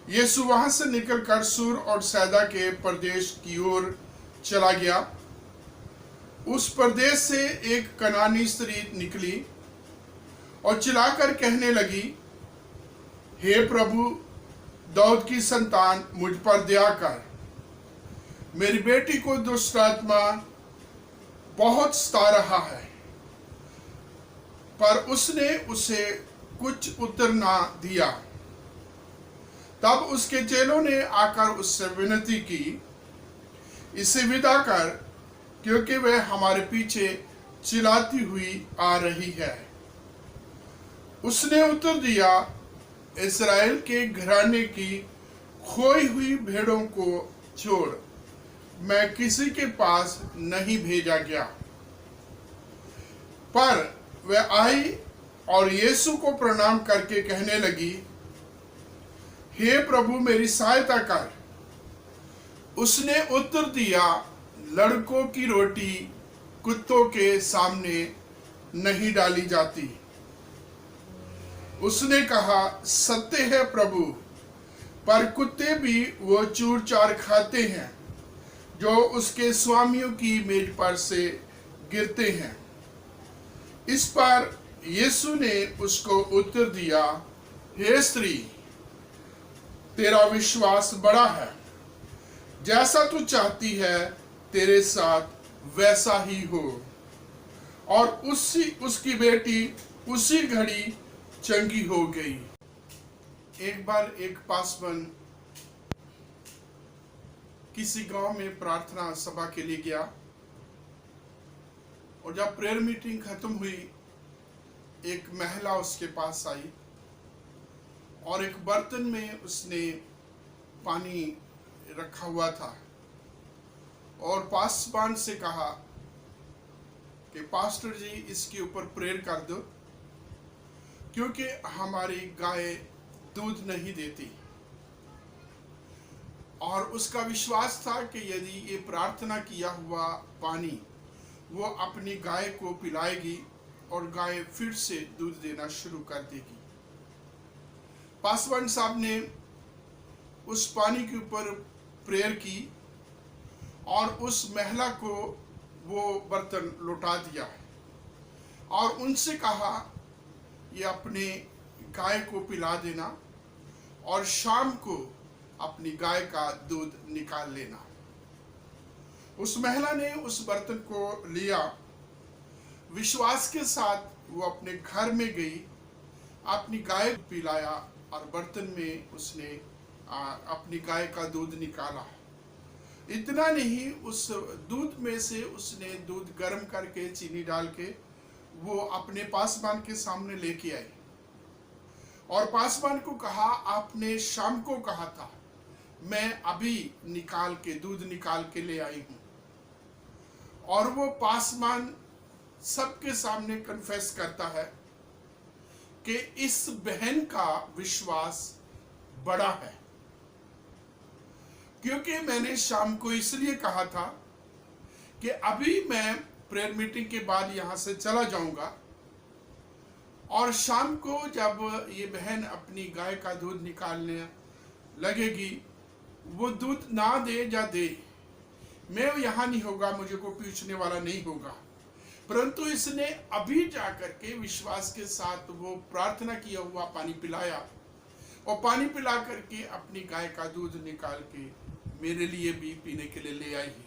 यीशु वहां से निकलकर सूर और सैदा के प्रदेश की ओर चला गया। उस प्रदेश से एक कनानी स्त्री निकली और चिल्लाकर कहने लगी, हे प्रभु, दाऊद की संतान, मुझ पर दया कर। मेरी बेटी को दुष्ट आत्मा बहुत सता रहा है। पर उसने उसे कुछ उत्तर ना दिया। तब उसके चेलों ने आकर उससे विनती की, इसे विदा कर, क्योंकि वह हमारे पीछे चिल्लाती हुई आ रही है। उसने उत्तर दिया, इस्राएल के घराने की खोई हुई भेड़ों को छोड़ मैं किसी के पास नहीं भेजा गया। पर वह आई और यीशु को प्रणाम करके कहने लगी, हे प्रभु, मेरी सहायता कर। उसने उत्तर दिया, लड़कों की रोटी कुत्तों के सामने नहीं डाली जाती। उसने कहा, सत्य है प्रभु, पर कुत्ते भी वो चूर चार खाते हैं जो उसके स्वामियों की मेज पर से गिरते हैं। इस पर यीशु ने उसको उत्तर दिया, हे स्त्री, तेरा विश्वास बड़ा है, जैसा तू चाहती है तेरे साथ वैसा ही हो। और उसकी बेटी उसी घड़ी चंगी हो गई। एक बार एक पासवान किसी गांव में प्रार्थना सभा के लिए गया और जब प्रेयर मीटिंग खत्म हुई, एक महिला उसके पास आई और एक बर्तन में उसने पानी रखा हुआ था और पासवान से कहा कि पास्टर जी, इसके ऊपर प्रेयर कर दो, क्योंकि हमारी गाय दूध नहीं देती। और उसका विश्वास था कि यदि ये प्रार्थना किया हुआ पानी वो अपनी गाय को पिलाएगी और गाय फिर से दूध देना शुरू कर देगी। पासवान साहब ने उस पानी के ऊपर प्रेयर की और उस महिला को वो बर्तन लौटा दिया और उनसे कहा, ये अपने गाय को पिला देना और शाम को अपनी गाय का दूध निकाल लेना। उस महिला ने उस बर्तन को लिया, विश्वास के साथ वो अपने घर में गई, अपनी गाय को पिलाया और बर्तन में उसने अपनी गाय का दूध निकाला। इतना नहीं, उस दूध में से उसने दूध गर्म करके चीनी डाल के वो अपने पासवान के सामने लेके आई और पासवान को कहा, आपने शाम को कहा था, मैं अभी दूध निकाल के ले आई हूं। और वो पासवान सबके सामने कन्फेस करता है कि इस बहन का विश्वास बड़ा है, क्योंकि मैंने शाम को इसलिए कहा था कि अभी मैं प्रेयर मीटिंग के बाद यहां से चला जाऊंगा और शाम को जब ये बहन अपनी गाय का दूध निकालने लगेगी, वो दूध ना दे या दे, मैं यहाँ नहीं होगा, मुझे को पूछने वाला नहीं होगा। परंतु इसने अभी जाकर के विश्वास के साथ वो प्रार्थना किया हुआ पानी पिलाया और पानी पिला करके अपनी गाय का दूध निकाल के मेरे लिए भी पीने के लिए ले आई है।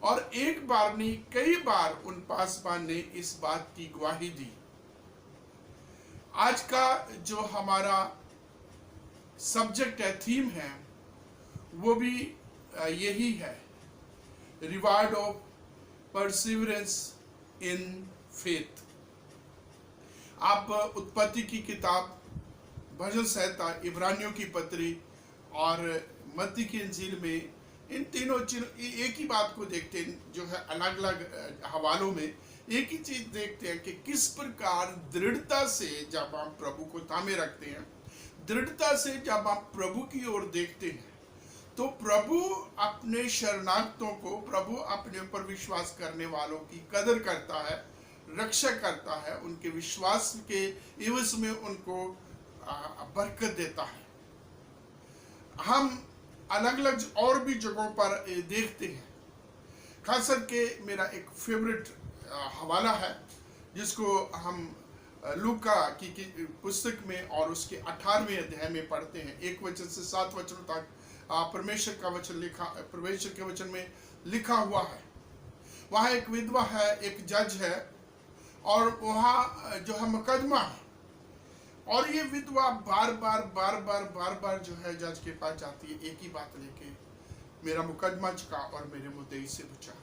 और एक बार नहीं, कई बार उन पासवान ने इस बात की गवाही दी। आज का जो हमारा सब्जेक्ट है, थीम है, वो भी यही है, reward of perseverance in faith. आप उत्पत्ति की किताब, भजन संहिता, इब्रानियों की पत्री और मत्ती की इंजील में इन तीनों एक ही बात को देखते हैं, जो है अलग अलग हवालों में एक ही चीज देखते हैं कि किस प्रकार दृढ़ता से जब हम प्रभु को थामे रखते हैं, दृढ़ता से जब आप प्रभु की ओर देखते हैं, तो प्रभु अपने शरणागतों को, प्रभु अपने ऊपर विश्वास करने वालों की कदर करता है, रक्षा करता है, उनके विश्वास के एवज में उनको बरकत देता है। हम अलग अलग और भी जगहों पर देखते हैं। खास करके मेरा एक फेवरेट हवाला है जिसको हम लूका की पुस्तक में और उसके 18वें अध्याय में पढ़ते हैं। 1 वचन से 7 वचनों तक परमेश्वर का वचन परमेश्वर के वचन में लिखा हुआ है। वहाँ एक विधवा है, एक जज है, और वहाँ जो है मुकदमा है, और ये विधवा बार बार जो है जज के पास जाती है, एक ही बात लेके, मेरा मुकदमा चुका और मेरे मुद्दई से बचा।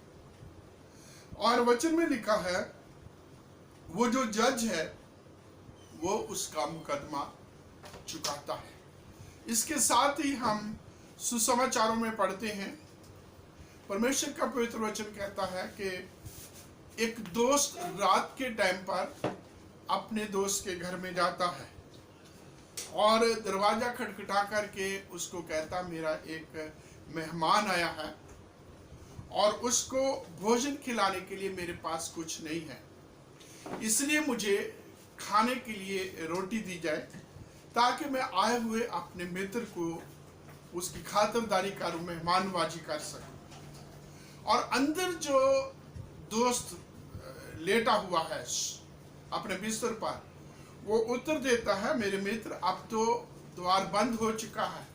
और वचन में लिखा है वो जो जज है वो उसका मुकदमा चुकाता है। इसके साथ ही हम सुसमाचारों में पढ़ते हैं, परमेश्वर का पवित्र वचन कहता है कि एक दोस्त रात के टाइम पर अपने दोस्त के घर में जाता है और दरवाजा खटखटा करके उसको कहता, मेरा एक मेहमान आया है और उसको भोजन खिलाने के लिए मेरे पास कुछ नहीं है, इसलिए मुझे खाने के लिए रोटी दी जाए ताकि मैं आए हुए अपने मित्र को उसकी खातिरदारी करूं, मेहमानबाजी कर सकूं। और अंदर जो दोस्त लेटा हुआ है अपने बिस्तर पर, वो उत्तर देता है, मेरे मित्र अब तो द्वार बंद हो चुका है,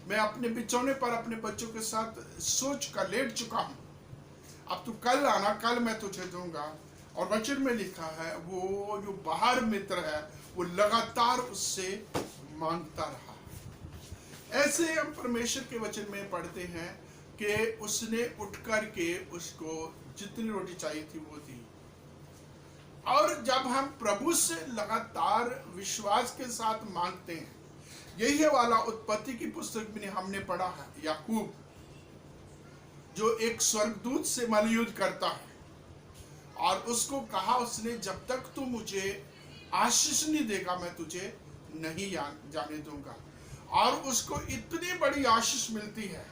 मैं अपने बिछौने पर अपने बच्चों के साथ सो चुका, लेट चुका हूं, अब तू कल आना, कल मैं तुझे दूंगा। और वचन में लिखा है वो जो बाहर मित्र है वो लगातार उससे मांगता रहा। ऐसे हम परमेश्वर के वचन में पढ़ते हैं कि उसने उठ करके उसको जितनी रोटी चाहिए थी वो दी। और जब हम प्रभु से लगातार विश्वास के साथ मांगते हैं, यही वाला उत्पत्ति की पुस्तक में हमने पढ़ा है, याकूब जो एक स्वर्गदूत से मल्लयुद्ध करता है और उसको कहा उसने, जब तक तू मुझे आशीष नहीं देगा मैं तुझे नहीं जाने दूंगा। और उसको इतनी बड़ी आशीष मिलती है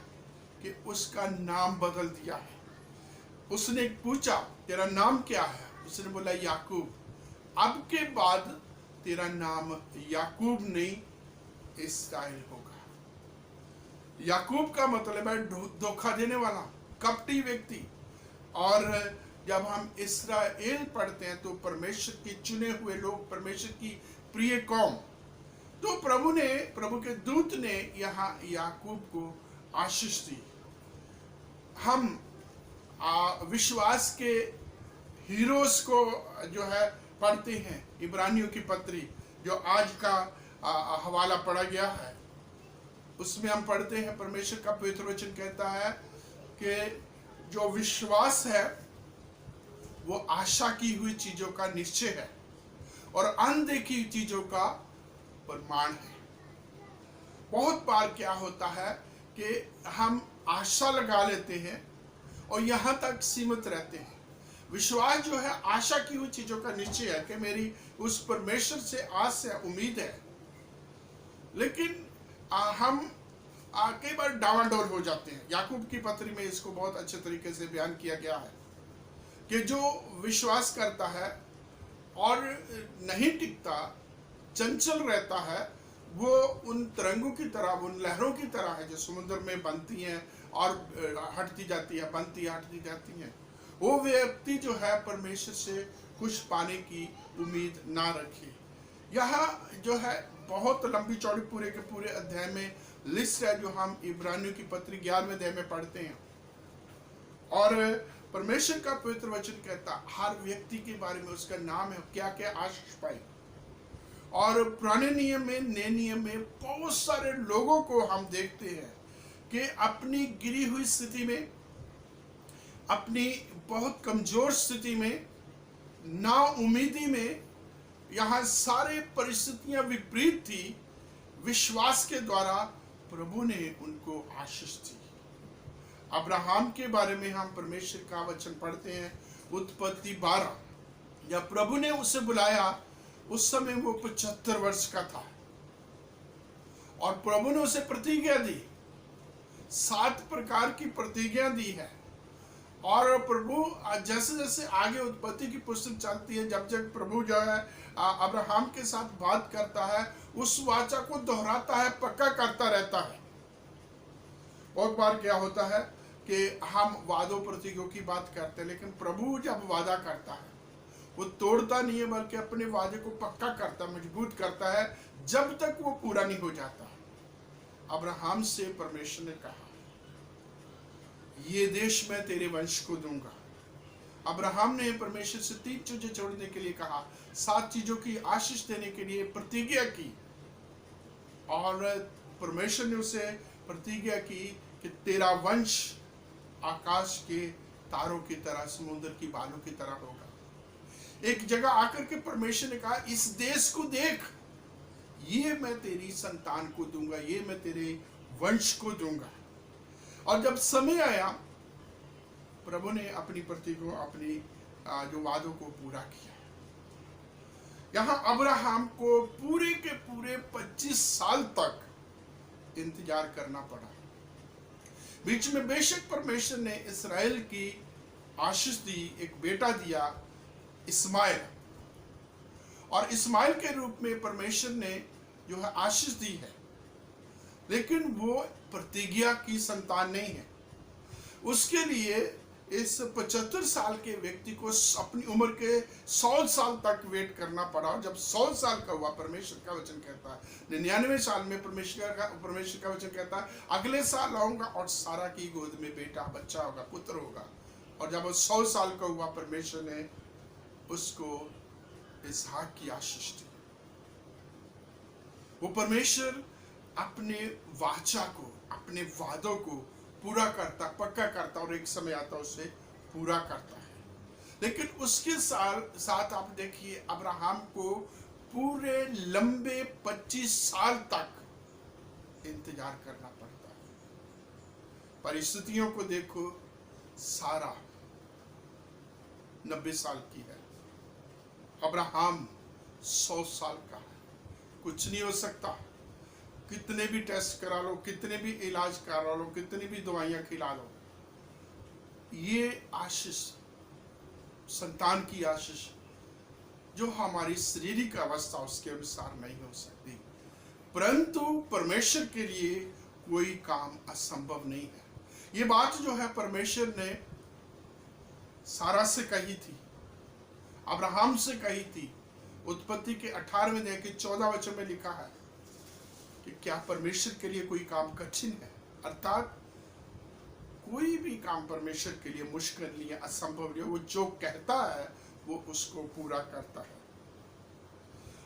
कि उसका नाम बदल दिया है। उसने पूछा, तेरा नाम क्या है? उसने बोला याकूब। अब के बाद तेरा नाम याकूब नहीं इस्राएल होगा। याकूब का मतलब है धोखा देने वाला, कपटी व्यक्ति। और जब हम इस्राएल पढ़ते हैं तो परमेश्वर के चुने हुए लोग, परमेश्वर की प्रिय कौम। तो प्रभु के दूत ने यहाँ याकूब को आशीष दी। हम विश्वास के हीरोज को जो है पढ़ते हैं, इब्रानियों की पत्री जो आज का हवाला पढ़ा गया है, उसमें हम पढ़ते हैं परमेश्वर का पवित्र वचन कहता है कि जो विश्वास है वो आशा की हुई चीजों का निश्चय है और अनदेखी चीजों का प्रमाण है। बहुत बार क्या होता है कि हम आशा लगा लेते हैं और यहाँ तक सीमित रहते हैं। विश्वास जो है आशा की हुई चीजों का निश्चय है कि मेरी उस परमेश्वर से आस है, उम्मीद है। लेकिन हम कई बार डावाडोल हो जाते हैं। याकूब की पत्री में इसको बहुत अच्छे तरीके से बयान किया गया है कि जो विश्वास करता है और नहीं टिकता, चंचल रहता है, वो उन तरंगों की तरह, उन लहरों की तरह है जो समुद्र में बनती हैं और हटती जाती है, बनती है, हटती जाती हैं। वो व्यक्ति जो है परमेश्वर से कुछ पाने की उम्मीद ना रखे। यहाँ जो है बहुत लंबी चौड़ी पूरे के पूरे अध्याय में लिस्ट है जो हम इब्रानियों की पत्री 11वें अध्याय में पढ़ते हैं। और परमेश्वर का पवित्र वचन कहता हर व्यक्ति के बारे में उसका नाम है, क्या क्या आशीष पाई। और पुराने नियम में, नए नियम में बहुत सारे लोगों को हम देखते हैं कि अपनी गिरी हुई स्थिति में, अपनी बहुत कमजोर स्थिति में, ना उम्मीदी में, यहाँ सारे परिस्थितियां विपरीत थी, विश्वास के द्वारा प्रभु ने उनको आशीष दी। अब्राहम के बारे में हम परमेश्वर का वचन पढ़ते हैं, उत्पत्ति 12। जब प्रभु ने उसे बुलाया उस समय वो 75 वर्ष का था और प्रभु ने उसे प्रतिज्ञा दी, 7 प्रकार की प्रतिज्ञा दी है। और प्रभु जैसे जैसे आगे उत्पत्ति की पुस्तक चलती है, जब जब प्रभु जो है अब्राहम के साथ बात करता है, उस वाचा को दोहराता है, पक्का करता रहता है। बहुत बार क्या होता है कि हम वादों प्रतिज्ञों की बात करते हैं, लेकिन प्रभु जब वादा करता है वो तोड़ता नहीं है, बल्कि अपने वादे को पक्का करता, मजबूत करता है जब तक वो पूरा नहीं हो जाता। अब्राहम से परमेश्वर ने कहा, ये देश मैं तेरे वंश को दूंगा। अब्राहम ने परमेश्वर से 3 चीजें छोड़ने के लिए कहा, 7 चीजों की आशीष देने के लिए प्रतिज्ञा की, और परमेश्वर ने उसे प्रतिज्ञा की कि तेरा वंश आकाश के तारों की तरह, समुद्र की बालू की तरह होगा। एक जगह आकर के परमेश्वर ने कहा, इस देश को देख, ये मैं तेरी संतान को दूंगा, ये मैं तेरे वंश को दूंगा। और जब समय आया, प्रभु ने अपनी प्रतिज्ञा, अपनी जो वादों को पूरा किया। यहां अब्राहम को पूरे के पूरे 25 साल तक इंतजार करना पड़ा। बीच में बेशक परमेश्वर ने इस्राएल की आशीष दी, एक बेटा दिया इस्माइल, और इस्माइल के रूप में परमेश्वर ने जो है आशीष दी है, लेकिन वो प्रतिज्ञा की संतान नहीं है। उसके लिए इस 75 साल के व्यक्ति को अपनी उम्र के 100 साल तक वेट करना पड़ा। जब 100 साल का हुआ, परमेश्वर का वचन कहता है 99 साल में परमेश्वर का वचन कहता है, अगले साल आऊंगा और सारा की गोद में बेटा, बच्चा होगा, पुत्र होगा। और जब वो 100 साल का हुआ, परमेश्वर ने उसको इसहाक की आशीष दी। वो परमेश्वर अपने वाचा को, अपने वादों को पूरा करता, पक्का करता, और एक समय आता उसे पूरा करता है। लेकिन उसके साथ आप देखिए, अब्राहम को पूरे लंबे 25 साल तक इंतजार करना पड़ता है। परिस्थितियों को देखो, सारा 90 साल की है, अब्राहम 100 साल का है। कुछ नहीं हो सकता, कितने भी टेस्ट करा लो, कितने भी इलाज करा लो, कितनी भी दवाइयां खिला लो, ये आशीष, संतान की आशीष जो हमारी शारीरिक अवस्था उसके अनुसार नहीं हो सकती, परंतु परमेश्वर के लिए कोई काम असंभव नहीं है। ये बात जो है परमेश्वर ने सारा से कही थी, अब्राहम से कही थी। उत्पत्ति के 18वें अध्याय के 14 वचन में लिखा है कि क्या परमेश्वर के लिए कोई काम कठिन है? अर्थात कोई भी काम परमेश्वर के लिए मुश्किल नहीं है, असंभव नहीं है। वो जो कहता है वो उसको पूरा करता है।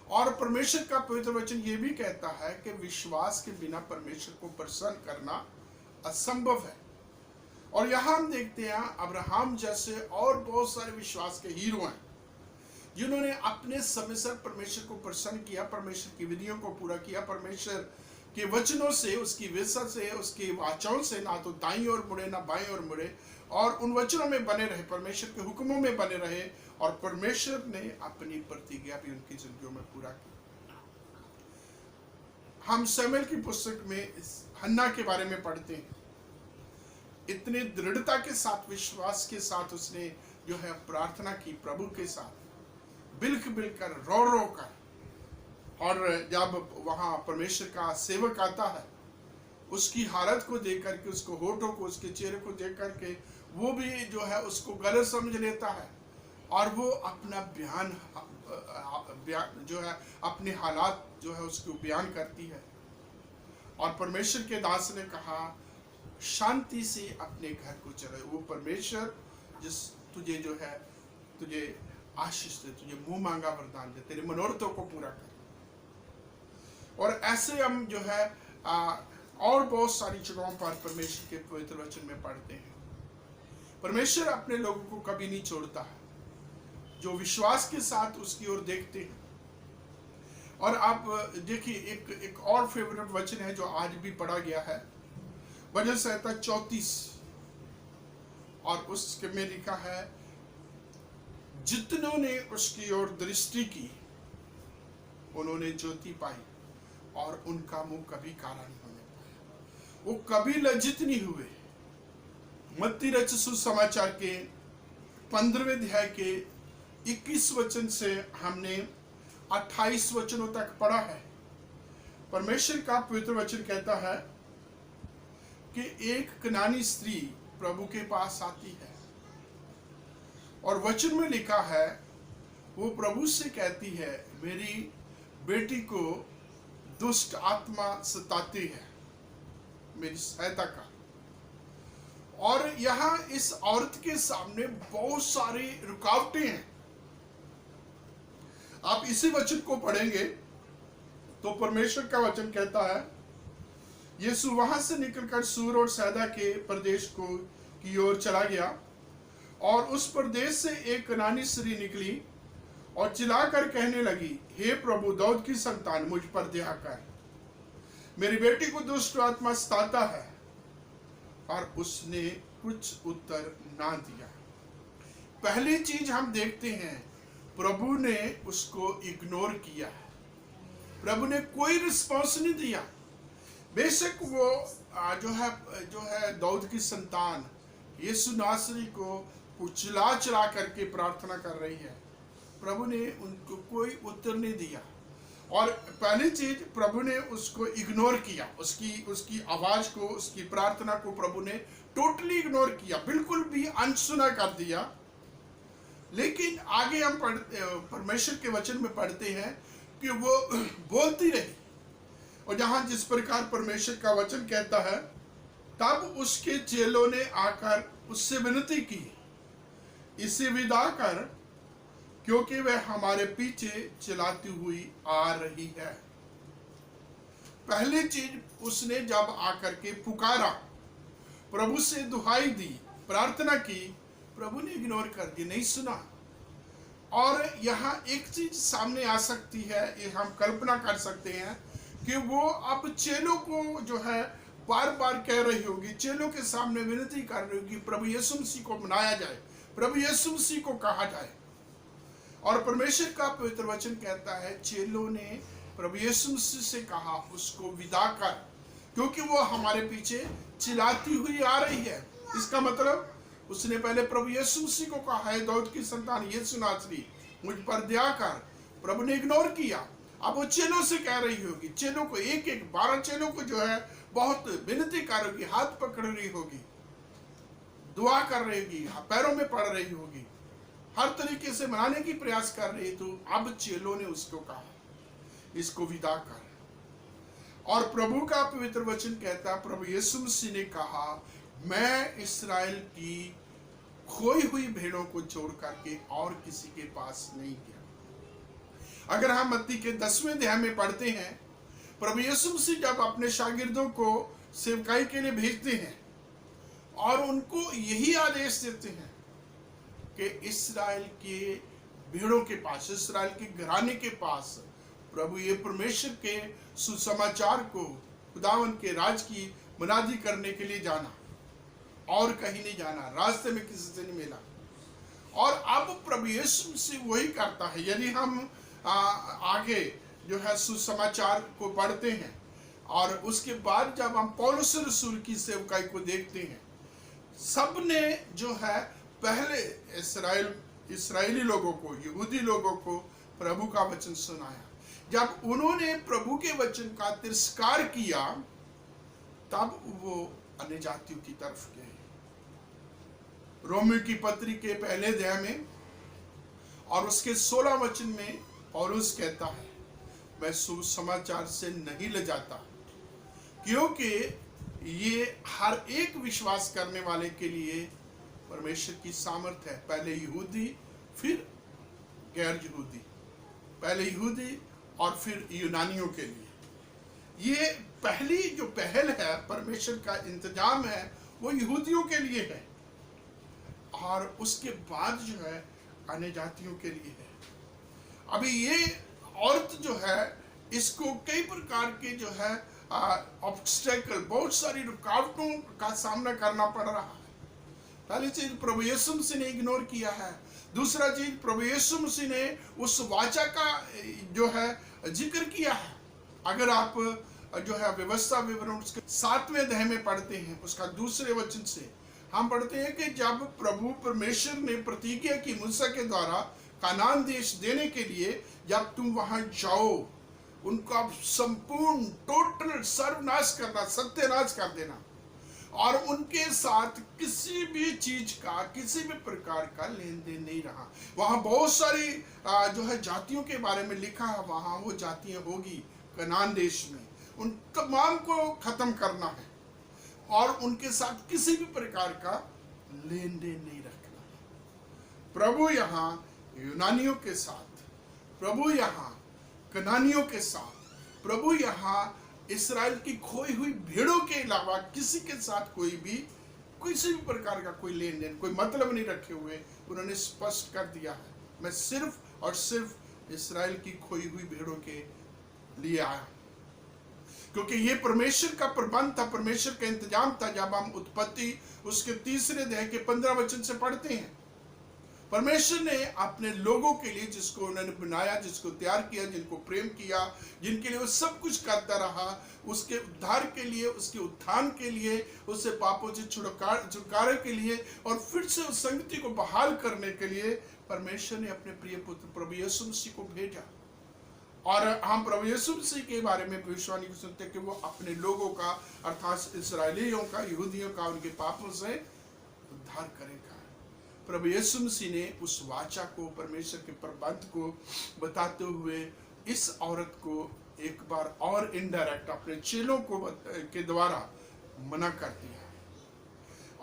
और परमेश्वर का पवित्र वचन ये भी कहता है कि विश्वास के बिना परमेश्वर को प्रसन्न करना असंभव है। और यहां हम देखते हैं अब्राहम जैसे और बहुत सारे विश्वास के हीरो हैं जिन्होंने अपने समय से परमेश्वर को प्रसन्न किया, परमेश्वर की विधियों को पूरा किया, परमेश्वर के वचनों से, उसकी विशा से, उसकी वाचाओं से ना तो दाईं ओर मुड़े ना बाईं ओर मुड़े, और उन वचनों में बने रहे, परमेश्वर के हुक्मों में बने रहे, और परमेश्वर ने अपनी प्रतिज्ञा भी उनकी जिंदगियों में पूरा की। हम शमूएल की पुस्तक में हन्ना के बारे में पढ़ते हैं। इतने दृढ़ता के साथ, विश्वास के साथ उसने जो है प्रार्थना की प्रभु के साथ, बिल्क कर, रो कर। और जब वहां परमेश्वर का सेवक आता है, उसकी हालत को देख करके, उसको होठों को, उसके चेहरे को देख करके, वो भी जो है उसको गलत समझ लेता है, और वो अपना बयान जो है, अपने हालात जो है उसको बयान करती है। और परमेश्वर के दास ने कहा, शांति से अपने घर को चले। वो परमेश्वर जिस तुझे जो है, तुझे आशीष दे, तुझे मुंह मांगा वरदान दे, तेरे मनोरथों को पूरा कर। और ऐसे हम जो है और बहुत सारी जगहों पर परमेश्वर के पवित्र वचन में पढ़ते हैं। परमेश्वर अपने लोगों को कभी नहीं छोड़ता है जो विश्वास के साथ उसकी ओर देखते हैं। और आप देखिए, एक और फेवरेट वचन है जो आज भी पढ़ा गया है, भजन संहिता 34, और उसके में लिखा है, जितनों ने उसकी ओर दृष्टि की उन्होंने ज्योति पाई, और उनका मुंह कभी काला नहीं होने पाया। वो कभी लज्जित नहीं हुए। मत्ती रचित सुसमाचार के 15वें अध्याय के 21 वचन से हमने 28 वचनों तक पढ़ा है। परमेश्वर का पवित्र वचन कहता है, कि एक कनानी स्त्री प्रभु के पास आती है और वचन में लिखा है वो प्रभु से कहती है मेरी बेटी को दुष्ट आत्मा सताती है, मेरी सहायता कर। और यहाँ इस औरत के सामने बहुत सारी रुकावटें हैं। आप इसी वचन को पढ़ेंगे तो परमेश्वर का वचन कहता है यीशु वहां से निकलकर सूर और सैदा के प्रदेश की ओर चला गया और उस प्रदेश से एक कनानी स्त्री निकली और चिल्लाकर कहने लगी, हे प्रभु दाऊद की संतान मुझ पर दया कर, मेरी बेटी को दुष्ट आत्मा सताता है। और उसने कुछ उत्तर ना दिया। पहली चीज हम देखते हैं प्रभु ने उसको इग्नोर किया, प्रभु ने कोई रिस्पॉन्स नहीं दिया। बेशक वो जो है दाऊद की संतान यीशु नासरी को चिल्ला चिल्ला करके प्रार्थना कर रही है, प्रभु ने उनको कोई उत्तर नहीं दिया। और पहली चीज प्रभु ने उसको इग्नोर किया, उसकी आवाज को, उसकी प्रार्थना को प्रभु ने टोटली इग्नोर किया, बिल्कुल भी अनसुना कर दिया। लेकिन आगे हम परमेश्वर के वचन में पढ़ते हैं कि वो बोलती रही और जहां जिस प्रकार परमेश्वर का वचन कहता है तब उसके चेलों ने आकर उससे विनती की, इसे विदा कर क्योंकि वह हमारे पीछे चिल्लाती हुई आ रही है। पहली चीज उसने जब आकर के पुकारा, प्रभु से दुहाई दी, प्रार्थना की, प्रभु ने इग्नोर कर दी, नहीं सुना। और यहाँ एक चीज सामने आ सकती है, ये हम कल्पना कर सकते हैं कि वो अब चेलों को जो है बार बार कह रही होगी, चेलों के सामने विनती कर रही होगी प्रभु यीशु मसीह को मनाया जाए, प्रभु यीशु मसीह को कहा जाए। और परमेश्वर का पवित्र वचन कहता है चेलों ने प्रभु यीशु मसीह से कहा उसको विदा कर क्योंकि वो हमारे पीछे चिल्लाती हुई आ रही है। इसका मतलब उसने पहले प्रभु यीशु मसीह को कहा है दाऊद की संतान यीशु नासरी मुझ पर दया कर, प्रभु ने इग्नोर किया। अब वो चेलों से कह रही होगी, चेलों को एक 12 चेलों को जो है बहुत विनती कर रही, हाथ पकड़ रही होगी, दुआ कर रही होगी, पैरों में पड़ रही होगी, हर तरीके से मनाने की प्रयास कर रही। तो अब चेलों ने उसको कहा इसको विदा कर। और प्रभु का पवित्र वचन कहता, प्रभु यीशु मसीह ने कहा मैं इस्राएल की खोई हुई भेड़ों को छोड़ करके और किसी के पास नहीं गया। अगर हम मत्ती के 10वें अध्याय में पढ़ते हैं, प्रभु यीशु मसीह जब अपने शागिर्दों को सेवकाई के लिए भेजते हैं और उनको यही आदेश देते हैं कि इस्राएल के भेड़ों के पास, इस्राएल के घराने के पास प्रभु ये परमेश्वर के सुसमाचार को, खुदावन के राज की मुनादी करने के लिए जाना और कहीं नहीं जाना, रास्ते में किसी से नहीं मिला। और अब प्रभु यीशु मसीह वही करता है। यदि हम आगे जो है सुसमाचार को पढ़ते हैं और उसके बाद जब हम पौलुस रसूल की सेवकाई को देखते हैं, सब ने जो है पहले इस्राएली लोगों को, यहूदी लोगों को प्रभु का वचन सुनाया। जब उन्होंने प्रभु के वचन का तिरस्कार किया तब वो अन्य जातियों की तरफ गए। रोमियो की पत्री के पहले अध्याय में और उसके 16 वचन में पौलुस कहता है मैं सुसमाचार से नहीं लजाता क्योंकि ये हर एक विश्वास करने वाले के लिए परमेश्वर की सामर्थ है, पहले यहूदी फिर गैर यहूदी, पहले यहूदी और फिर यूनानियों के लिए। ये पहली जो पहल है, परमेश्वर का इंतजाम है, वो यहूदियों के लिए है और उसके बाद जो है अन्य जातियों के लिए है। अभी ये औरत जो है इसको कई प्रकार के जो है ऑब्स्टेकल, बहुत सारी रुकावटों का सामना करना पड़ रहा है। पहली चीज प्रभु यीशु मसीह ने इग्नोर किया है। दूसरा चीज प्रभु यीशु मसीह ने उस वाचा का जो है जिक्र किया है। अगर आप जो है व्यवस्था विवरण उसके 7वें अध्याय में पढ़ते हैं, उसका दूसरे वचन से हम पढ़ते हैं कि जब प्रभु परमेश्वर ने प्रतिज्ञा की मूसा के द्वारा कानान देश देने के लिए, जब तुम वहां जाओ उनका संपूर्ण टोटल सर्वनाश करना, सत्यानाश कर देना, और उनके साथ किसी भी चीज का, किसी भी प्रकार का लेन देन नहीं रहा। वहां बहुत सारी जो है जातियों के बारे में लिखा है, वहां वो जातियां होगी कनान देश में, उन तमाम को खत्म करना है और उनके साथ किसी भी प्रकार का लेन देन नहीं रखना है। प्रभु यहाँ यूनानियों के साथ, प्रभु यहाँ कनानियों के साथ, प्रभु यहाँ इस्राएल की खोई हुई भेड़ों के अलावा किसी के साथ किसी भी प्रकार का कोई लेन देन, कोई मतलब नहीं रखे हुए उन्होंने स्पष्ट कर दिया है। मैं सिर्फ और सिर्फ इस्राएल की खोई हुई भेड़ों के लिए आया, क्योंकि ये परमेश्वर का प्रबंध था, परमेश्वर का इंतजाम था। जब हम उत्पत्ति उसके 3 अध्याय के 15 वचन से पढ़ते हैं, परमेश्वर ने अपने लोगों के लिए, जिसको उन्होंने बनाया, जिसको तैयार किया, जिनको प्रेम किया, जिनके लिए वो सब कुछ करता रहा, उसके उद्धार के लिए, उसके उत्थान के लिए, उससे पापों से छुटकारे के लिए और फिर से उस संगति को बहाल करने के लिए परमेश्वर ने अपने प्रिय पुत्र प्रभु यीशु मसीह को भेजा। और हम प्रभु यीशु मसीह के बारे में भविष्यवाणी को सुनते कि वो अपने लोगों का, अर्थात इसराइलियों का, यहूदियों का, उनके पापों से उद्धार करेगा। प्रभु यीशु मसीह ने उस वाचा को, परमेश्वर के प्रबंध को बताते हुए इस औरत को एक बार और इनडायरेक्ट अपने चेलों के द्वारा मना कर दिया।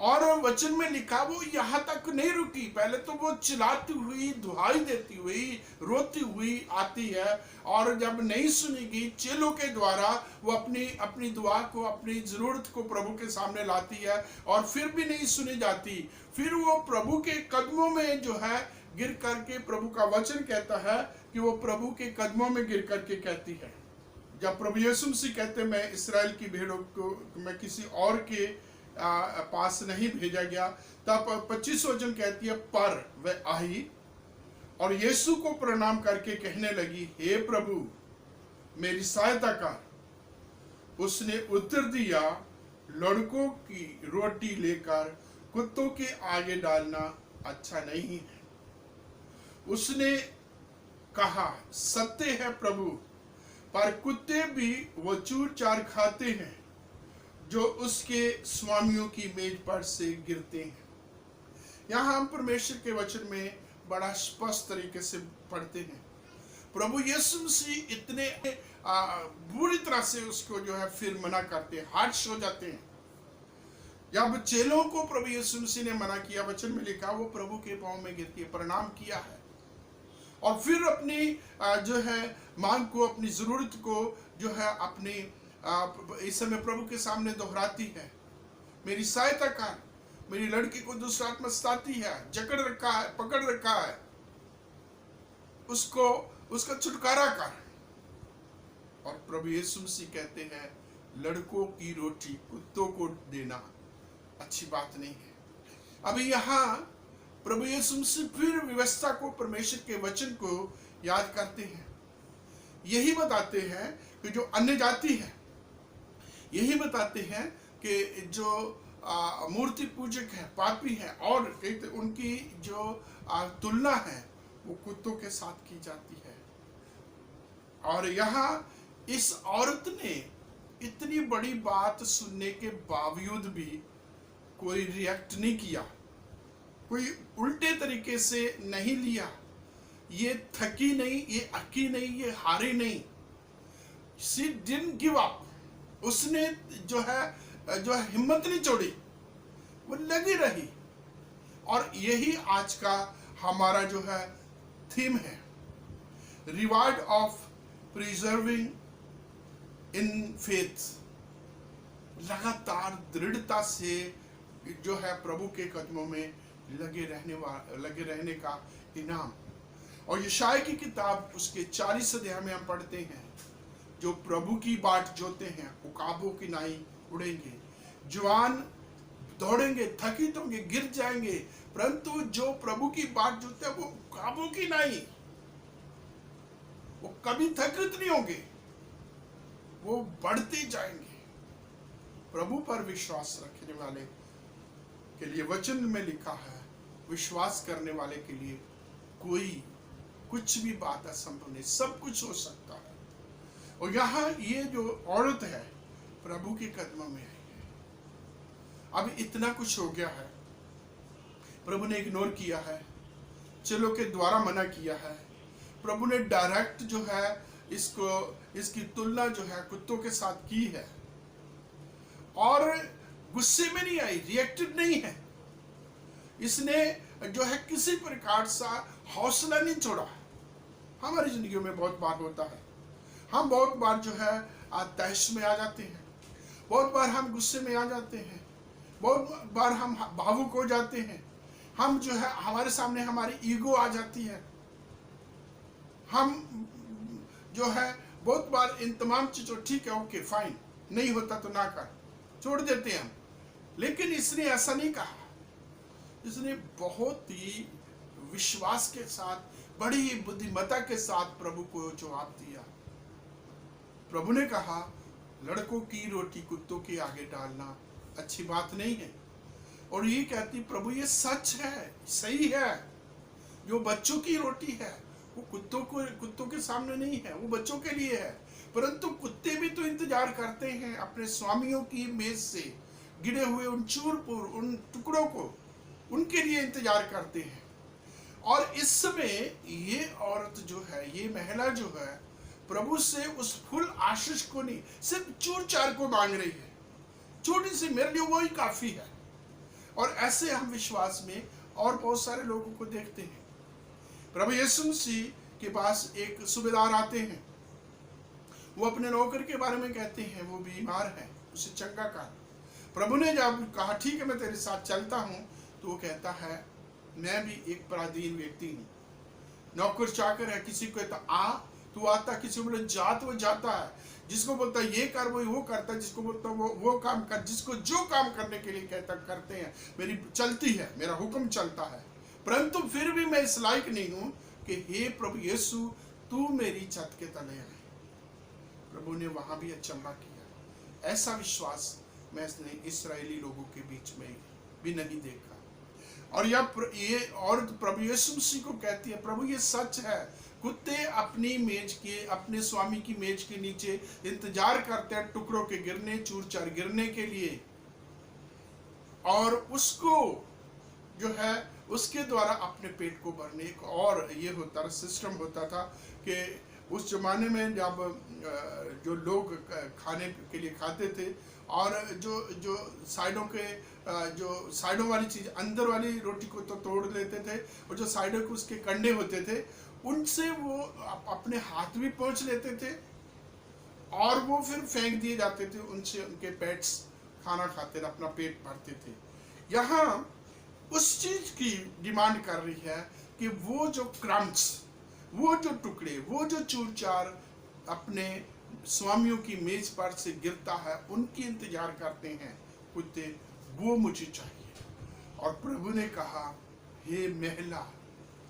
और वचन में लिखा वो यहाँ तक नहीं रुकी, पहले तो वो चिल्लाती हुई, दुहाई देती हुई, रोती हुई आती है, और जब नहीं सुनेगी चेलों के द्वारा वो अपनी दुआ को, अपनी जरूरत को प्रभु के सामने लाती है, और फिर भी नहीं सुनी जाती। फिर वो प्रभु के कदमों में जो है गिर करके, प्रभु का वचन कहता है कि वो प्रभु के कदमों में गिर करके कहती है। जब प्रभु यीशु मसीह कहते मैं इसराइल की भेड़ों को मैं किसी और के पास नहीं भेजा गया, तब 25 वचन कहती है, पर वह आई और यीशु को प्रणाम करके कहने लगी, हे प्रभु मेरी सहायता कर। उसने उत्तर दिया, लड़कों की रोटी लेकर कुत्तों के आगे डालना अच्छा नहीं है। उसने कहा, सत्य है प्रभु, पर कुत्ते भी वो चूर चार खाते हैं जो उसके स्वामियों की मेज पर से गिरते हैं। यहाँ हम परमेश्वर के वचन में बड़ा स्पष्ट तरीके से पढ़ते हैं, प्रभु यीशु मसीह इतने बुरी तरह से उसको जो है फिर मना करते हैं, हार्श हो जाते हैं। जब चेलों को प्रभु यीशु मसीह ने मना किया, वचन में लिखा वो प्रभु के पांव में गिरती है, प्रणाम किया है, और फिर अपनी जो है मांग को, अपनी जरूरत को जो है अपनी इस समय प्रभु के सामने दोहराती है। मेरी सहायता कर, मेरी लड़की को दुष्ट आत्मा सताती है, जकड़ रखा है, पकड़ रखा है, उसका छुटकारा कर। और प्रभु यीशु मसीह कहते हैं, लड़कों की रोटी कुत्तों को देना अच्छी बात नहीं है। अभी यहाँ प्रभु यीशु मसीह फिर व्यवस्था को, परमेश्वर के वचन को याद करते हैं। यही बताते हैं कि जो अन्य जाति है, यही बताते हैं कि जो मूर्ति पूजक है, पापी है, और उनकी जो तुलना है वो कुत्तों के साथ की जाती है। और यहाँ इस औरत ने इतनी बड़ी बात सुनने के बावजूद भी कोई रिएक्ट नहीं किया, कोई उल्टे तरीके से नहीं लिया। ये थकी नहीं, ये अकी नहीं, ये हारी नहीं। She didn't give up। उसने जो है हिम्मत नहीं छोड़ी, वो लगी रही। और यही आज का हमारा जो है थीम है, reward of preserving in faith. लगातार दृढ़ता से जो है प्रभु के कदमों में लगे रहने का इनाम। और यशायाह की किताब उसके 40 अध्याय में हम पढ़ते हैं, जो प्रभु की बाट जोते हैं उकाबों की नाई उड़ेंगे, जवान दौड़ेंगे, थकित होंगे, गिर जाएंगे, परंतु जो प्रभु की बाट जोते हैं वो उकाबों की नाई, वो कभी थकित नहीं होंगे, वो बढ़ते जाएंगे। प्रभु पर विश्वास रखने वाले के लिए वचन में लिखा है, विश्वास करने वाले के लिए कोई कुछ भी बात असंभव नहीं, सब कुछ हो सकता है। और यहाँ ये जो औरत है प्रभु के कदमों में आई है। अभी इतना कुछ हो गया है, प्रभु ने इग्नोर किया है, चेलों के द्वारा मना किया है। प्रभु ने डायरेक्ट जो है इसकी तुलना जो है कुत्तों के साथ की है, और गुस्से में नहीं आई, रिएक्टेड नहीं है। इसने जो है किसी प्रकार सा हौसला नहीं छोड़ा। हमारी जिंदगियों में बहुत बार होता है, हम बहुत बार जो है तहस में आ जाते हैं, बहुत बार हम गुस्से में आ जाते हैं, बहुत बार हम भावुक हो जाते हैं, हम जो है हमारे सामने हमारी ईगो आ जाती है, हम जो है बहुत बार इन तमाम चीजों, ठीक है ओके फाइन, नहीं होता तो ना कर, छोड़ देते हैं हम। लेकिन इसने ऐसा नहीं कहा, इसने बहुत ही विश्वास के साथ, बड़ी ही बुद्धिमत्ता के साथ प्रभु को जवाब दिया। प्रभु ने कहा, लड़कों की रोटी कुत्तों के आगे डालना अच्छी बात नहीं है। और ये कहती, प्रभु ये सच है, सही है, जो बच्चों की रोटी है वो कुत्तों के सामने नहीं है, वो बच्चों के लिए है। परंतु कुत्ते भी तो इंतजार करते हैं अपने स्वामियों की मेज से गिरे हुए उन उन टुकड़ों को, उनके लिए इंतजार करते हैं। और इस समय ये औरत जो है, ये महिला जो है, प्रभु से उस फुल आशीष को नहीं, सिर्फ चूर चार को मांग रही है, छोटी सी, मेरे लिए वही काफी है। और ऐसे हम विश्वास में और बहुत सारे लोगों को देखते हैं। प्रभु यीशु मसीह के पास एक सूबेदार आते हैं, वो अपने नौकर के बारे में कहते हैं वो बीमार है, उसे चंगा कर। प्रभु ने जब कहा ठीक है मैं तेरे साथ चलता हूं, तो वो कहता है मैं भी एक पराधीन व्यक्ति हूँ, नौकर चाकर है, किसी को कहता आ तू आता, किसी को बोले जा तो वो जाता है, जिसको बोलता ये कर वो करता है, जिसको बोलता वो काम कर, जिसको जो काम करने के लिए कहता करते हैं। मेरी चलती है, मेरा हुक्म चलता है, परंतु फिर भी मैं इस लायक नहीं हूं कि हे प्रभु यीशु तू मेरी छत के तले आए। प्रभु ने वहां भी अचंभा किया। ऐसा विश्वास मैंने इस्राएली लोगों के बीच में भी नहीं देखा। और ये औरत प्रभु यीशु मसीह को कहती है, प्रभु ये सच है, कुत्ते अपनी मेज के, अपने स्वामी की मेज के नीचे इंतजार करते हैं टुकड़ों के गिरने, चूर चार गिरने के लिए, और उसको जो है उसके द्वारा अपने पेट को भरने। एक और ये होता सिस्टम होता था कि उस जमाने में जब जो लोग खाने के लिए खाते थे, और जो साइडों के जो साइडों वाली चीज, अंदर वाली रोटी को तो तोड़ लेते थे, और जो साइडों के उसके कंडे होते थे उनसे वो अपने हाथ भी पोंछ लेते थे, और वो फिर फेंक दिए जाते थे, उनसे उनके पेट्स खाना खाते थे, अपना पेट भरते थे। यहाँ उस चीज की डिमांड कर रही है कि वो जो क्रम्स, वो जो टुकड़े, वो जो चूर चार अपने स्वामियों की मेज पर से गिरता है, उनकी इंतजार करते हैं कुत्ते, वो मुझे चाहिए। और प्रभु ने कहा हे महिला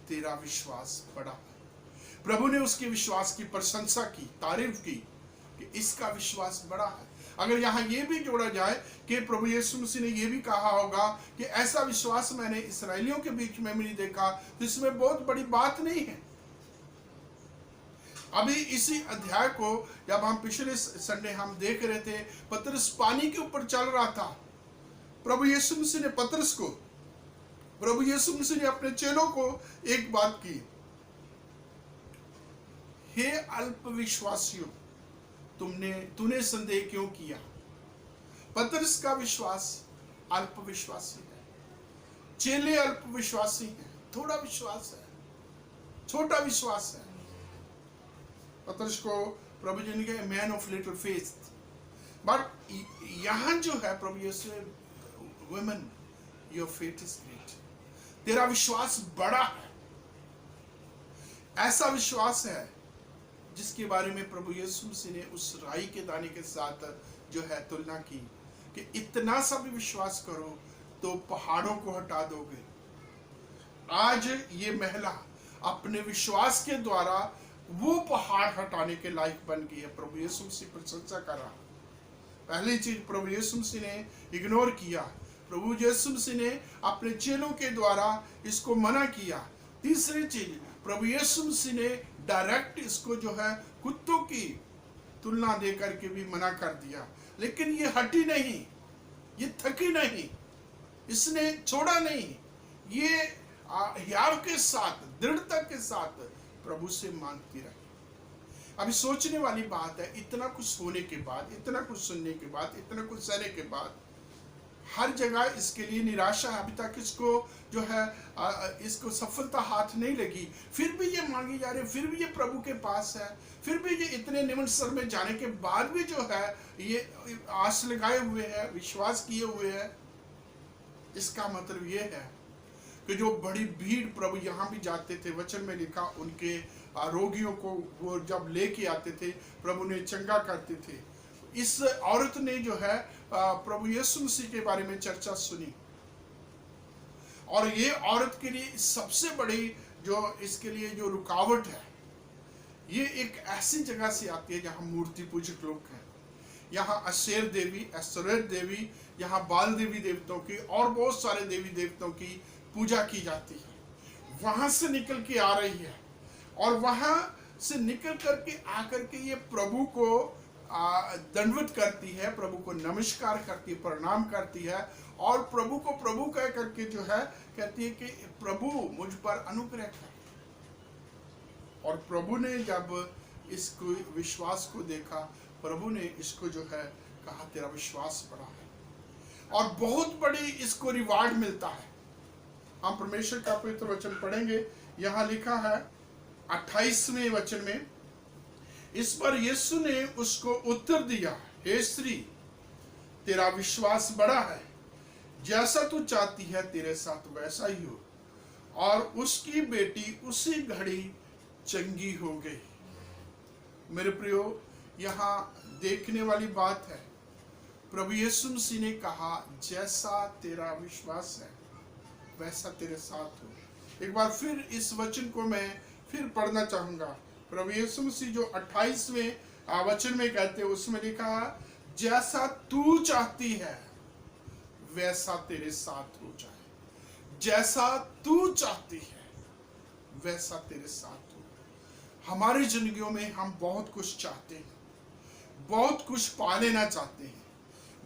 तेरा विश्वास बड़ा है। प्रभु ने उसके विश्वास की प्रशंसा की, तारीफ की कि इसका विश्वास बड़ा है। अगर यहाँ ये भी जोड़ा जाए कि प्रभु यीशु मसीह ने ये भी कहा होगा कि ऐसा विश्वास मैंने इसराइलियों के बीच में नहीं देखा, तो इसमें बहुत बड़ी बात नहीं है। अभी इसी अध्याय को जब हम पिछले संडे हम देख रहे थे, पतरस पानी के ऊपर चल रहा था। प्रभु यीशु मसीह ने प्रभु यीशु मसीह ने अपने चेलों को एक बात की, हे अल्प विश्वासियों, तूने संदेह क्यों किया? पतरस का विश्वास अल्प विश्वासी है, चेले अल्प विश्वासी हैं, थोड़ा विश्वास है, छोटा विश्वास है। पतरस को प्रभु जी ने कहा man of little faith, but यहां जो है प्रभु यीशु, women your faith is great, तेरा विश्वास बड़ा है। ऐसा विश्वास है जिसके बारे में प्रभु यीशु मसीह ने उस राई के दाने के साथ जो है तुलना की कि इतना सा भी विश्वास करो तो पहाड़ों को हटा दोगे। आज ये महिला अपने विश्वास के द्वारा वो पहाड़ हटाने के लायक बन गई है। प्रभु यीशु मसीह प्रशंसा कर रहा। पहली चीज प्रभु यीशु मसीह ने इग्नोर किया, प्रभु यीशु मसीह ने अपने चेलों के द्वारा इसको मना किया। तीसरी चीज प्रभु यीशु मसीह ने डायरेक्ट इसको जो है कुत्तों की तुलना दे करके भी मना कर दिया, लेकिन ये हटी नहीं, ये थकी नहीं, इसने छोड़ा नहीं, ये हियाव के साथ, दृढ़ता के साथ प्रभु से मांगती रही। अभी सोचने वाली बात है, इतना कुछ होने के बाद, इतना कुछ सुनने के बाद, इतना कुछ सहने के बाद, हर जगह इसके लिए निराशा है। अभी तक इसको जो है इसको सफलता हाथ नहीं लगी, फिर भी ये मांगी जा रही है, फिर भी ये प्रभु के पास है, फिर भी ये इतने निम्न स्तर में जाने के बाद भी जो है ये आस लगाए हुए है, विश्वास किए हुए है। इसका मतलब ये है कि जो बड़ी भीड़ प्रभु यहाँ भी जाते थे, वचन में लिखा उनके रोगियों को वो जब लेके आते थे, प्रभु ने चंगा करते थे। इस औरत ने जो है प्रभु यीशु मसीह के बारे में चर्चा सुनी, और ये औरत के लिए सबसे बड़ी जो इसके लिए जो रुकावट है, ये एक ऐसी जगह से आती है जहाँ मूर्ति पूजक लोग हैं। यहाँ अशेर देवी, एस्तोरेत देवी, यहाँ बाल देवी देवताओं की और बहुत सारे देवी देवताओं की पूजा की जाती है। वहां से निकल के आ रही है, और वहां से निकल करके आकर के ये प्रभु को दंडवत करती है, प्रभु को नमस्कार करती है, प्रणाम करती है, और प्रभु को प्रभु कह करके जो है कहती है कि प्रभु मुझ पर अनुग्रह कर। और प्रभु ने जब इसको विश्वास को देखा, प्रभु ने इसको जो है कहा तेरा विश्वास बड़ा है, और बहुत बड़ी इसको रिवार्ड मिलता है। हम परमेश्वर का पवित्र वचन पढ़ेंगे। यहाँ लिखा है 28वें वचन में, इस पर यीशु ने उसको उत्तर दिया, हे स्त्री, तेरा विश्वास बड़ा है, जैसा तू चाहती है तेरे साथ वैसा ही हो। और उसकी बेटी उसी घड़ी चंगी हो गई। मेरे प्रियो, यहाँ देखने वाली बात है, प्रभु यीशु मसीह ने कहा जैसा तेरा विश्वास है वैसा तेरे साथ हो। एक बार फिर इस वचन को मैं फिर पढ़ना चाहूंगा। प्रभु यीशु मसीह जो 28वें वचन में कहते हैं, उसमें लिखा जैसा तू चाहती है वैसा तेरे साथ हो जाए। जैसा तू चाहती है वैसा तेरे साथ हो। हमारी जिंदगियों में हम बहुत कुछ चाहते हैं, बहुत कुछ पा लेना चाहते हैं,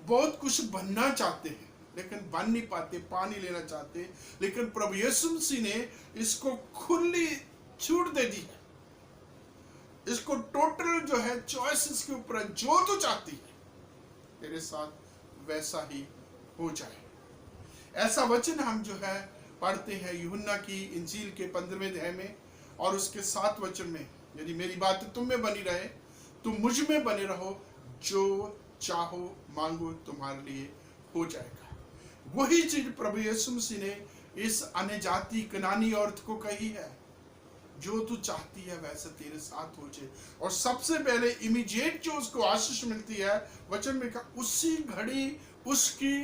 बहुत कुछ बनना चाहते हैं, लेकिन बन नहीं पाते, पा नहीं लेना चाहते। लेकिन प्रभु यीशु मसीह ने इसको खुली छूट दे दी है, इसको टोटल जो है चॉइस इसके ऊपर, जो तू चाहती है तेरे साथ वैसा ही हो जाए। ऐसा वचन हम जो है पढ़ते हैं यूहन्ना की इंजील के 15वें अध्याय में और उसके 7 वचन में, यदि मेरी बात तुम में बनी रहे, तुम मुझ में बने रहो, जो चाहो मांगो तुम्हारे लिए हो जाएगा। वही चीज प्रभु यीशु मसीह ने इस अन्य जाति कनानी औरत को कही है, जो तू चाहती है वैसे तेरे साथ हो जाए। और सबसे पहले इमीडिएट जो उसको आशीष मिलती है, वचन में कहा उसी घड़ी उसकी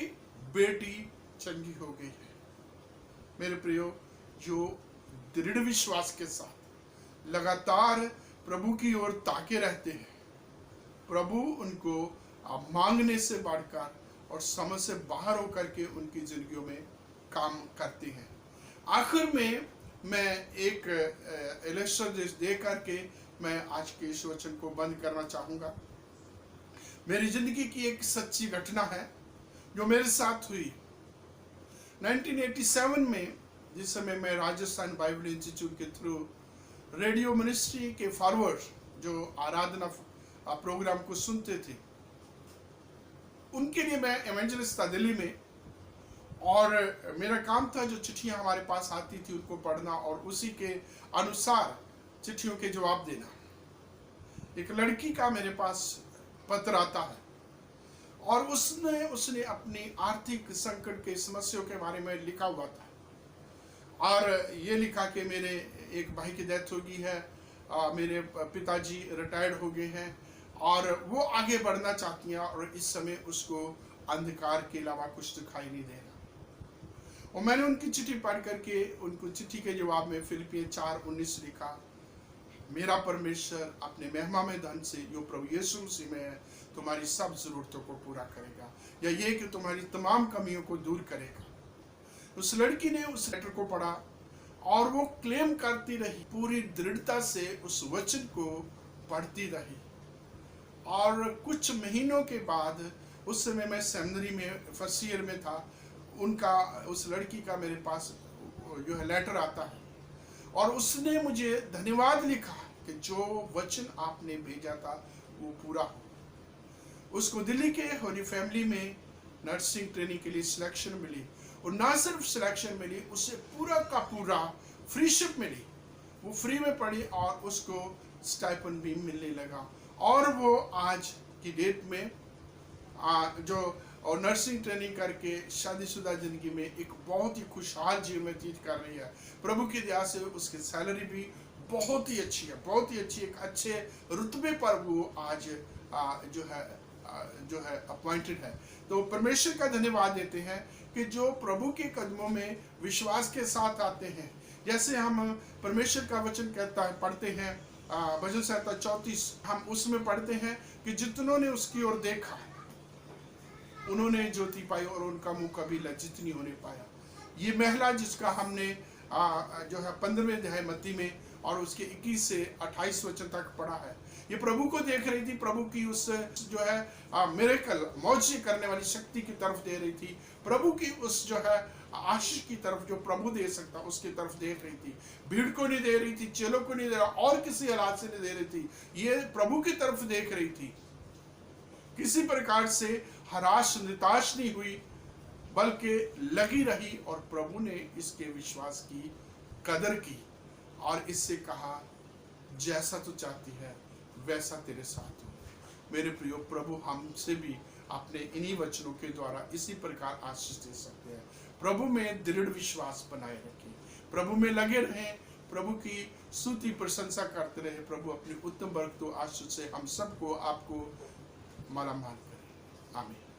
बेटी चंगी हो गई है। मेरे प्रियो, जो दृढ़ विश्वास के साथ लगातार प्रभु की ओर ताके रहते हैं, प्रभु उनको मांगने से बढ़कर और समझ से बाहर होकर के उनकी जिंदगियों में काम करते हैं। आखिर में मैं एक इलस्ट्रेशन दे करके मैं आज के इस वचन को बंद करना चाहूँगा। मेरी जिंदगी की एक सच्ची घटना है जो मेरे साथ हुई 1987 में, जिस समय मैं राजस्थान बाइबल इंस्टीट्यूट के थ्रू रेडियो मिनिस्ट्री के फॉरवर्ड जो आराधना प्रोग्राम को सुनते थे, उनके लिए मैं एवेंजलिस्ट था दिल्ली में, और मेरा काम था जो चिट्ठियां हमारे पास आती थी उनको पढ़ना और उसी के अनुसार चिट्ठियों के जवाब देना। एक लड़की का मेरे पास पत्र आता है और उसने अपनी आर्थिक संकट के समस्याओं के बारे में लिखा हुआ था, और ये लिखा कि मेरे एक भाई की डेथ हो गई है, मेरे पिताजी रिटायर्ड हो गए हैं और वो आगे बढ़ना चाहती हैं, और इस समय उसको अंधकार के अलावा कुछ दिखाई नहीं दे रहा। और मैंने उनकी चिट्ठी पढ़ करके उनको चिट्ठी के जवाब में फिलिपियन 4:19 लिखा, मेरा परमेश्वर अपने महिमा में धन से जो प्रभु यीशु मसीह में है तुम्हारी सब जरूरतों को पूरा करेगा, या ये कि तुम्हारी तमाम कमियों को दूर करेगा। उस लड़की ने उस लेटर को पढ़ा और वो क्लेम करती रही, पूरी दृढ़ता से उस वचन को पढ़ती रही, और कुछ महीनों के बाद उस समय मैं सेमिनरी में फर्स्ट ईयर में था। उनका, उस लड़की का मेरे पास जो है लेटर आता है, और उसने मुझे धन्यवाद लिखा कि जो वचन आपने भेजा था वो पूरा हो। उसको दिल्ली के होली फैमिली में नर्सिंग ट्रेनिंग के लिए सिलेक्शन मिली, और ना सिर्फ सिलेक्शन मिली, उसे पूरा का पूरा फ्रीशिप मिली। वो फ्री में पढ़ी और उसको स्टाइपेंड भी मिलने लगा, और वो आज की डेट में जो और नर्सिंग ट्रेनिंग करके शादीशुदा जिंदगी में एक बहुत ही खुशहाल जीवन व्यतीत कर रही है। प्रभु की दया से उसकी सैलरी भी बहुत ही अच्छी है, बहुत ही अच्छी, एक अच्छे रुतबे पर वो आज जो है अपॉइंटेड है। तो परमेश्वर का धन्यवाद देते हैं कि जो प्रभु के कदमों में विश्वास के साथ आते हैं। जैसे हम परमेश्वर का वचन कहता है, पढ़ते हैं भजन संहिता 34, हम उसमें पढ़ते हैं कि जितनों ने उसकी ओर देखा उन्होंने ज्योति पाई और उनका मुंह कभी लज्जित नहीं होने पाया। ये महिला जिसका हमने जो है 15वें अध्याय मत्ती में और उसके 21 से 28 वचन तक पढ़ा है, ये प्रभु को देख रही थी, प्रभु की उस जो है मिरेकल मौजे करने वाली शक्ति की तरफ दे रही थी, प्रभु की उस जो है आशीष की तरफ जो प्रभु दे सकता उसकी तरफ देख रही थी। भीड़ को नहीं दे रही थी, चेलों को नहीं दे रहा, और किसी हालात से नहीं दे रही थी, ये प्रभु की तरफ देख रही थी। किसी प्रकार से हराश निताश नहीं हुई, बल्कि लगी रही, और प्रभु ने इसके विश्वास की कदर की और इससे कहा, जैसा तू चाहती है वैसा तेरे साथ हो। मेरे प्रियो, प्रभु हमसे भी अपने इन्हीं वचनों के द्वारा इसी प्रकार आशीष दे सकते हैं। प्रभु में दृढ़ विश्वास बनाए रखें, प्रभु में लगे रहें, प्रभु की स्तुति प्रशंसा करते रहे। प्रभु अपनी उत्तम बरकतों आशीष से हम सबको, आपको मालामाल करें। आमीन।